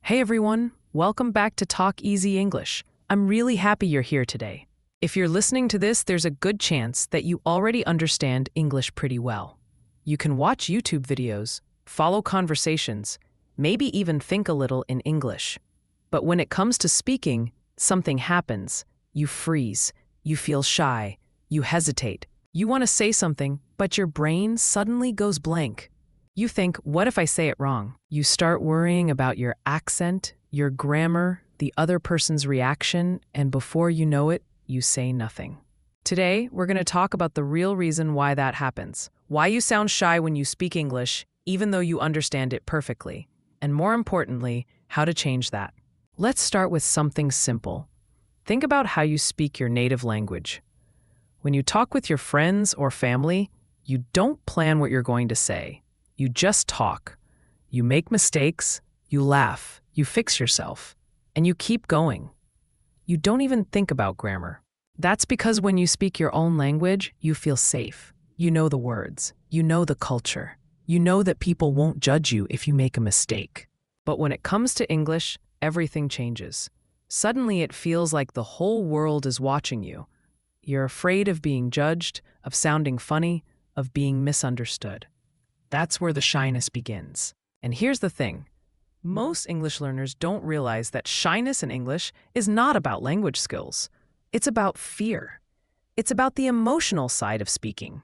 Hey everyone, welcome back to TalkEasy English. I'm really happy you're here today. If you're listening to this, there's a good chance that you already understand English pretty well. You can watch YouTube videos, follow conversations, maybe even think a little in English. But when it comes to speaking, something happens. You freeze, you feel shy, you hesitate. You want to say something, but your brain suddenly goes blank. You think, what if I say it wrong? You start worrying about your accent, your grammar, the other person's reaction, and before you know it, you say nothing. Today, we're going to talk about the real reason why that happens, why you sound shy when you speak English, even though you understand it perfectly, and more importantly, how to change that. Let's start with something simple. Think about how you speak your native language. When you talk with your friends or family, you don't plan what you're going to say. You just talk. You make mistakes, you laugh, you fix yourself, and you keep going. You don't even think about grammar. That's because when you speak your own language, you feel safe. You know the words. You know the culture. You know that people won't judge you if you make a mistake. But when it comes to English, everything changes. Suddenly it feels like the whole world is watching you. You're afraid of being judged, of sounding funny, of being misunderstood. That's where the shyness begins. And here's the thing. Most English learners don't realize that shyness in English is not about language skills. It's about fear. It's about the emotional side of speaking.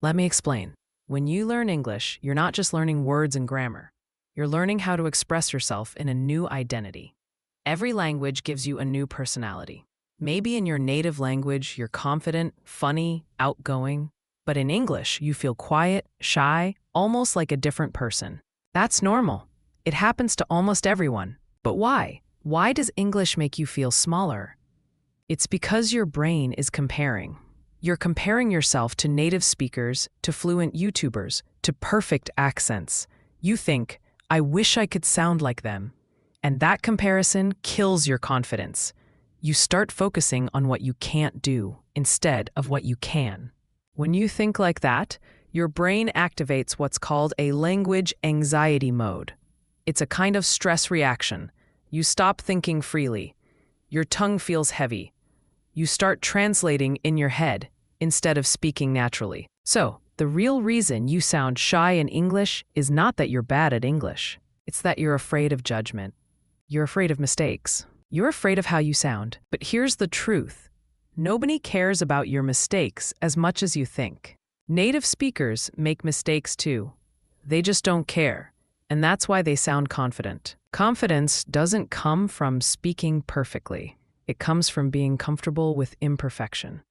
Let me explain. When you learn English, you're not just learning words and grammar. You're learning how to express yourself in a new identity. Every language gives you a new personality. Maybe in your native language, you're confident, funny, outgoing. But in English, you feel quiet, shy, almost like a different person. That's normal. It happens to almost everyone. But why? Why does English make you feel smaller? It's because your brain is comparing. You're comparing yourself to native speakers, to fluent YouTubers, to perfect accents. You think, I wish I could sound like them. And that comparison kills your confidence. You start focusing on what you can't do instead of what you can. When you think like that, your brain activates what's called a language anxiety mode. It's a kind of stress reaction. You stop thinking freely. Your tongue feels heavy. You start translating in your head instead of speaking naturally. So, the real reason you sound shy in English is not that you're bad at English. It's that you're afraid of judgment. You're afraid of mistakes. You're afraid of how you sound. But here's the truth. Nobody cares about your mistakes as much as you think. Native speakers make mistakes too. They just don't care, and that's why they sound confident. Confidence doesn't come from speaking perfectly. It comes from being comfortable with imperfection.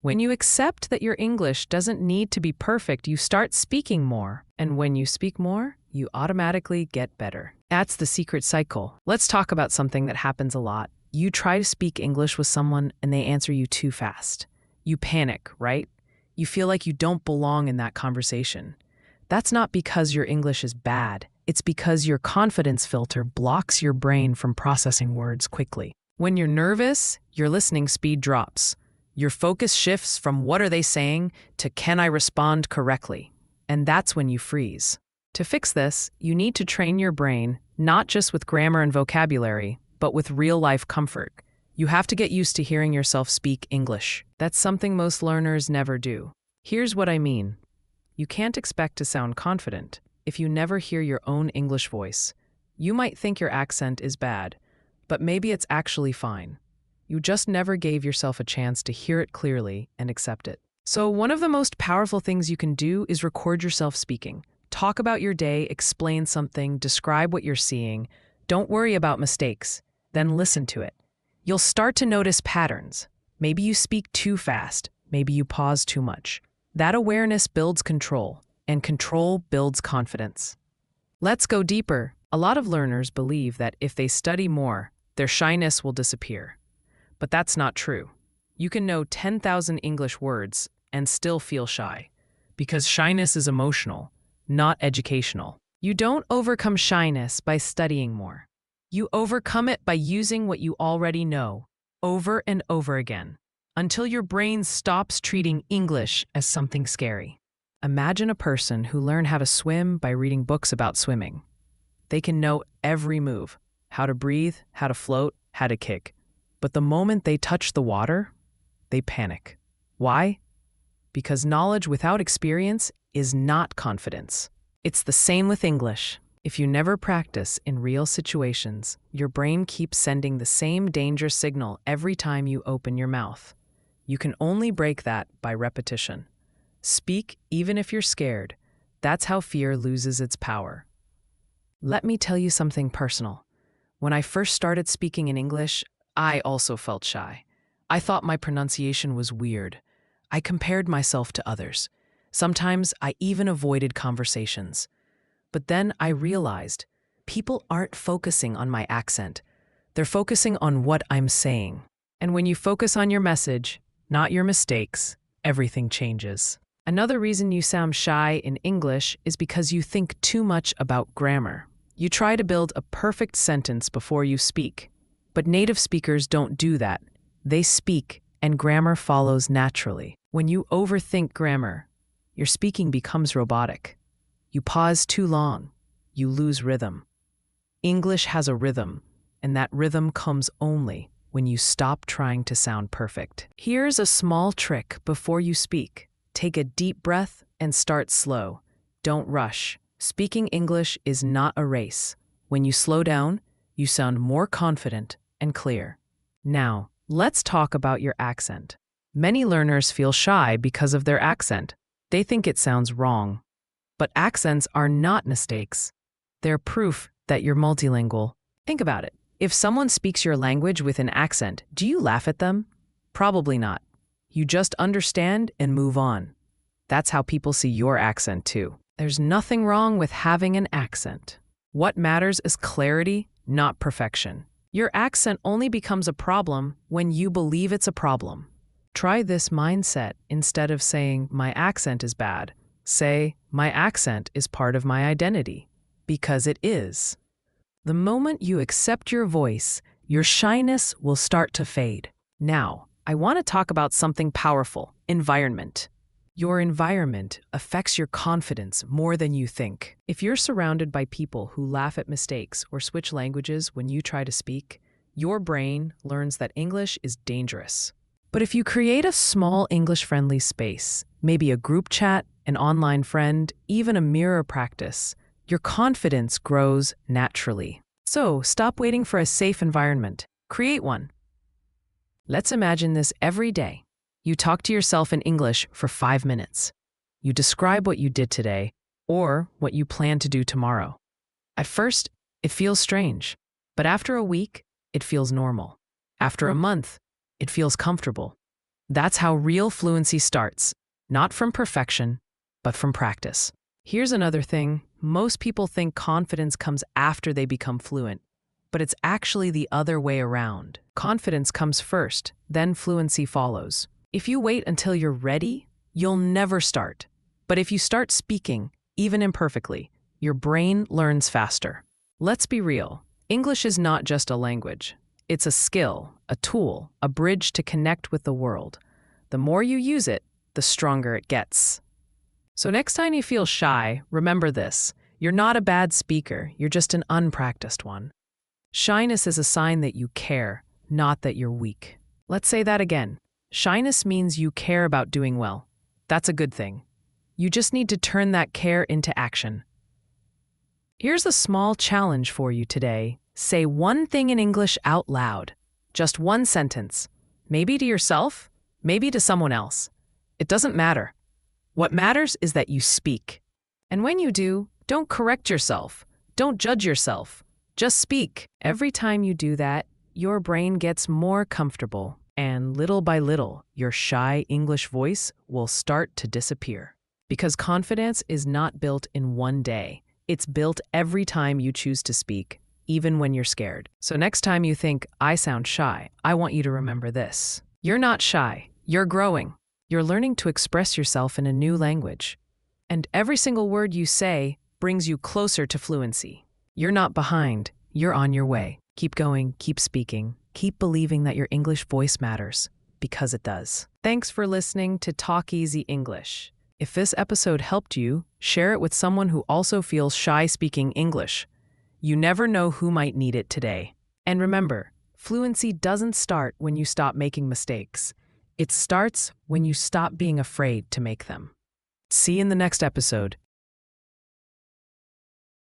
When you accept that your English doesn't need to be perfect, you start speaking more. And when you speak more, you automatically get better. That's the secret cycle. Let's talk about something that happens a lot. You try to speak English with someone and they answer you too fast. You panic, right? You feel like you don't belong in that conversation. That's not because your English is bad. It's because your confidence filter blocks your brain from processing words quickly. When you're nervous, your listening speed drops. Your focus shifts from what are they saying to can I respond correctly? And that's when you freeze. To fix this, you need to train your brain, not just with grammar and vocabulary, but with real-life comfort. You have to get used to hearing yourself speak English. That's something most learners never do. Here's what I mean. You can't expect to sound confident if you never hear your own English voice. You might think your accent is bad, but maybe it's actually fine. You just never gave yourself a chance to hear it clearly and accept it. So one of the most powerful things you can do is record yourself speaking. Talk about your day, explain something, describe what you're seeing. Don't worry about mistakes. Then listen to it. You'll start to notice patterns. Maybe you speak too fast. Maybe you pause too much. That awareness builds control, and control builds confidence. Let's go deeper. A lot of learners believe that if they study more, their shyness will disappear. But that's not true. You can know 10,000 English words and still feel shy, because shyness is emotional, not educational. You don't overcome shyness by studying more. You overcome it by using what you already know, over and over again, until your brain stops treating English as something scary. Imagine a person who learned how to swim by reading books about swimming. They can know every move, how to breathe, how to float, how to kick. But the moment they touch the water, they panic. Why? Because knowledge without experience is not confidence. It's the same with English. If you never practice in real situations, your brain keeps sending the same danger signal every time you open your mouth. You can only break that by repetition. Speak even if you're scared. That's how fear loses its power. Let me tell you something personal. When I first started speaking in English, I also felt shy. I thought my pronunciation was weird. I compared myself to others. Sometimes I even avoided conversations. But then I realized people aren't focusing on my accent. They're focusing on what I'm saying. And when you focus on your message, not your mistakes, everything changes. Another reason you sound shy in English is because you think too much about grammar. You try to build a perfect sentence before you speak. But native speakers don't do that. They speak, and grammar follows naturally. When you overthink grammar, your speaking becomes robotic. You pause too long. You lose rhythm. English has a rhythm, and that rhythm comes only when you stop trying to sound perfect. Here's a small trick before you speak. Take a deep breath and start slow. Don't rush. Speaking English is not a race. When you slow down, you sound more confident and clear. Now, let's talk about your accent. Many learners feel shy because of their accent. They think it sounds wrong. But accents are not mistakes. They're proof that you're multilingual. Think about it. If someone speaks your language with an accent, do you laugh at them? Probably not. You just understand and move on. That's how people see your accent too. There's nothing wrong with having an accent. What matters is clarity, not perfection. Your accent only becomes a problem when you believe it's a problem. Try this mindset instead of saying, "My accent is bad." Say, "My accent is part of my identity," because it is. The moment you accept your voice, your shyness will start to fade. Now, I want to talk about something powerful: environment. Your environment affects your confidence more than you think. If you're surrounded by people who laugh at mistakes or switch languages when you try to speak, your brain learns that English is dangerous. But if you create a small English-friendly space, maybe a group chat, an online friend, even a mirror practice, your confidence grows naturally. So, stop waiting for a safe environment. Create one. Let's imagine this every day. You talk to yourself in English for 5 minutes. You describe what you did today or what you plan to do tomorrow. At first, it feels strange, but after a week, it feels normal. After a month, it feels comfortable. That's how real fluency starts, not from perfection, but from practice. Here's another thing. Most people think confidence comes after they become fluent, but it's actually the other way around. Confidence comes first, then fluency follows. If you wait until you're ready, you'll never start. But if you start speaking, even imperfectly, your brain learns faster. Let's be real. English is not just a language. It's a skill, a tool, a bridge to connect with the world. The more you use it, the stronger it gets. So next time you feel shy, remember this. You're not a bad speaker, you're just an unpracticed one. Shyness is a sign that you care, not that you're weak. Let's say that again. Shyness means you care about doing well. That's a good thing. You just need to turn that care into action. Here's a small challenge for you today. Say one thing in English out loud. Just one sentence. Maybe to yourself, maybe to someone else. It doesn't matter. What matters is that you speak. And when you do, don't correct yourself. Don't judge yourself. Just speak. Every time you do that, your brain gets more comfortable, and little by little, your shy English voice will start to disappear. Because confidence is not built in one day. It's built every time you choose to speak, even when you're scared. So next time you think, "I sound shy," I want you to remember this. You're not shy. You're growing. You're learning to express yourself in a new language. And every single word you say brings you closer to fluency. You're not behind. You're on your way. Keep going, keep speaking, keep believing that your English voice matters, because it does. Thanks for listening to Talk Easy English. If this episode helped you, share it with someone who also feels shy speaking English. You never know who might need it today. And remember, fluency doesn't start when you stop making mistakes. It starts when you stop being afraid to make them. See you in the next episode.